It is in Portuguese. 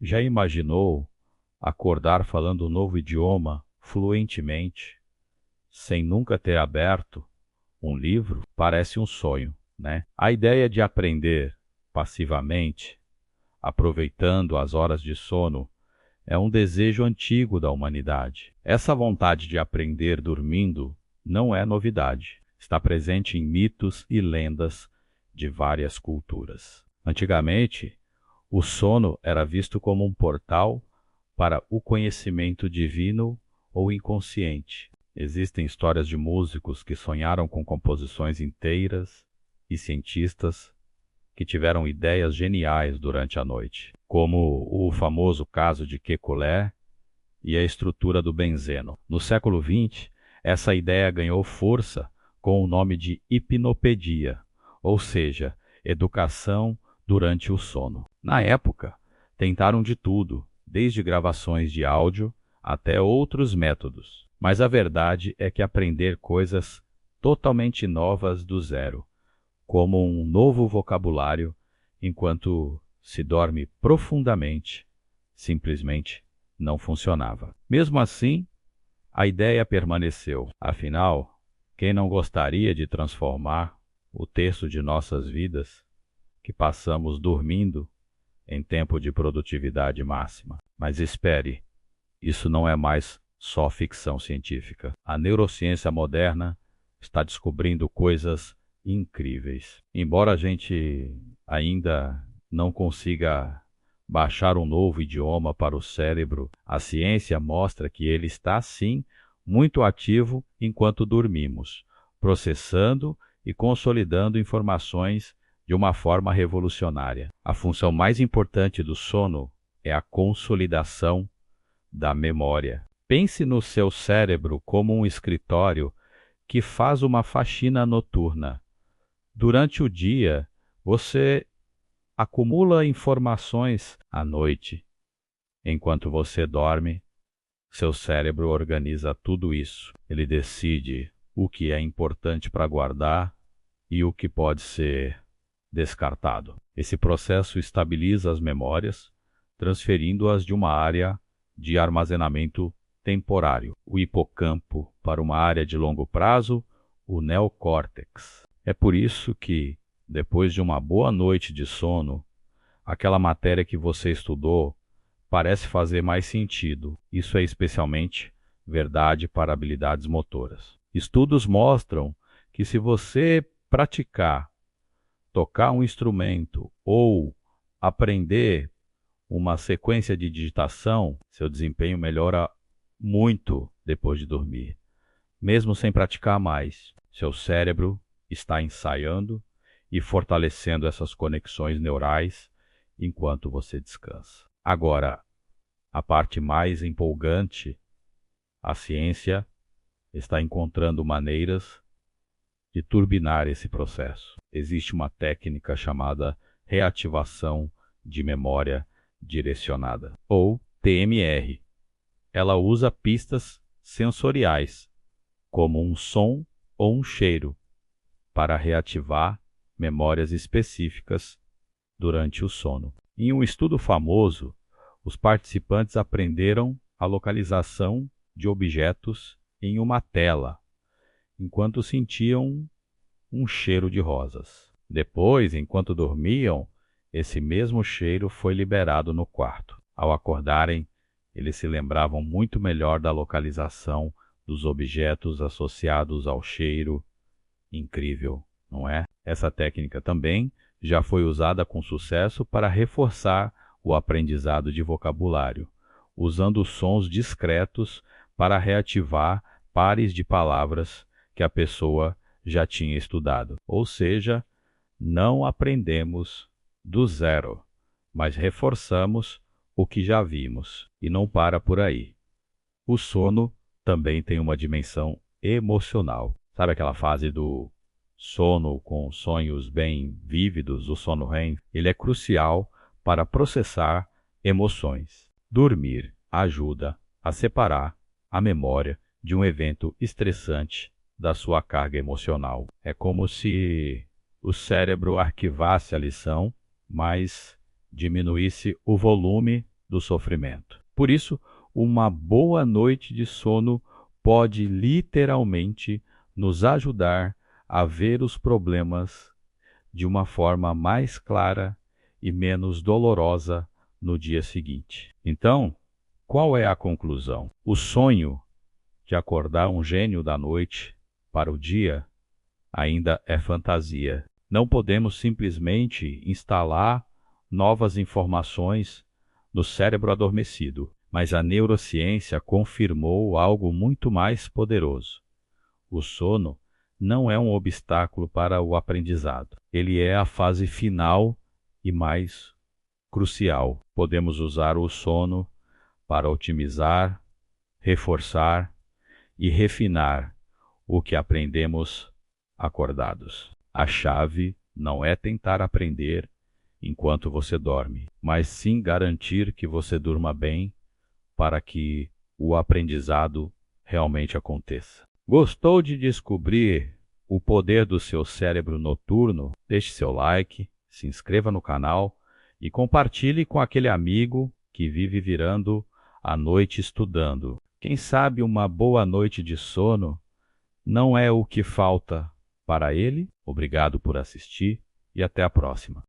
Já imaginou acordar falando um novo idioma fluentemente, sem nunca ter aberto um livro? Parece um sonho, né? A ideia de aprender passivamente, aproveitando as horas de sono, é um desejo antigo da humanidade. Essa vontade de aprender dormindo não é novidade. Está presente em mitos e lendas de várias culturas. Antigamente, o sono era visto como um portal para o conhecimento divino ou inconsciente. Existem histórias de músicos que sonharam com composições inteiras e cientistas que tiveram ideias geniais durante a noite, como o famoso caso de Kekulé e a estrutura do benzeno. No século XX, essa ideia ganhou força com o nome de hipnopedia, ou seja, educação durante o sono. Na época, tentaram de tudo, desde gravações de áudio até outros métodos. Mas a verdade é que aprender coisas totalmente novas do zero, como um novo vocabulário, enquanto se dorme profundamente, simplesmente não funcionava. Mesmo assim, a ideia permaneceu. Afinal, quem não gostaria de transformar o texto de nossas vidas, que passamos dormindo, em tempo de produtividade máxima? Mas espere, isso não é mais só ficção científica. A neurociência moderna está descobrindo coisas incríveis. Embora a gente ainda não consiga baixar um novo idioma para o cérebro, a ciência mostra que ele está sim muito ativo enquanto dormimos, processando e consolidando informações de uma forma revolucionária. A função mais importante do sono é a consolidação da memória. Pense no seu cérebro como um escritório que faz uma faxina noturna. Durante o dia, você acumula informações à noite. Enquanto você dorme, seu cérebro organiza tudo isso. Ele decide o que é importante para guardar e o que pode ser descartado. Esse processo estabiliza as memórias, transferindo-as de uma área de armazenamento temporário, o hipocampo, para uma área de longo prazo, o neocórtex. É por isso que, depois de uma boa noite de sono, aquela matéria que você estudou parece fazer mais sentido. Isso é especialmente verdade para habilidades motoras. Estudos mostram que se você praticar tocar um instrumento ou aprender uma sequência de digitação, seu desempenho melhora muito depois de dormir. Mesmo sem praticar mais, seu cérebro está ensaiando e fortalecendo essas conexões neurais enquanto você descansa. Agora, a parte mais empolgante, a ciência está encontrando maneiras de turbinar esse processo. Existe uma técnica chamada reativação de memória direcionada, ou TMR. Ela usa pistas sensoriais, como um som ou um cheiro, para reativar memórias específicas durante o sono. Em um estudo famoso, os participantes aprenderam a localização de objetos em uma tela, enquanto sentiam um cheiro de rosas. Depois, enquanto dormiam, esse mesmo cheiro foi liberado no quarto. Ao acordarem, eles se lembravam muito melhor da localização dos objetos associados ao cheiro. Incrível, não é? Essa técnica também já foi usada com sucesso para reforçar o aprendizado de vocabulário, usando sons discretos para reativar pares de palavras que a pessoa já tinha estudado. Ou seja, não aprendemos do zero, mas reforçamos o que já vimos. E não para por aí. O sono também tem uma dimensão emocional. Sabe aquela fase do sono com sonhos bem vívidos, o sono REM? Ele é crucial para processar emoções. Dormir ajuda a separar a memória de um evento estressante da sua carga emocional. É como se o cérebro arquivasse a lição, mas diminuísse o volume do sofrimento. Por isso, uma boa noite de sono pode literalmente nos ajudar a ver os problemas de uma forma mais clara e menos dolorosa no dia seguinte. Então, qual é a conclusão? O sonho de acordar um gênio da noite para o dia ainda é fantasia. Não podemos simplesmente instalar novas informações no cérebro adormecido, mas a neurociência confirmou algo muito mais poderoso. O sono não é um obstáculo para o aprendizado. Ele é a fase final e mais crucial. Podemos usar o sono para otimizar, reforçar e refinar o que aprendemos acordados. A chave não é tentar aprender enquanto você dorme, mas sim garantir que você durma bem para que o aprendizado realmente aconteça. Gostou de descobrir o poder do seu cérebro noturno? Deixe seu like, se inscreva no canal e compartilhe com aquele amigo que vive virando a noite estudando. Quem sabe uma boa noite de sono não é o que falta para ele? Obrigado por assistir e até a próxima.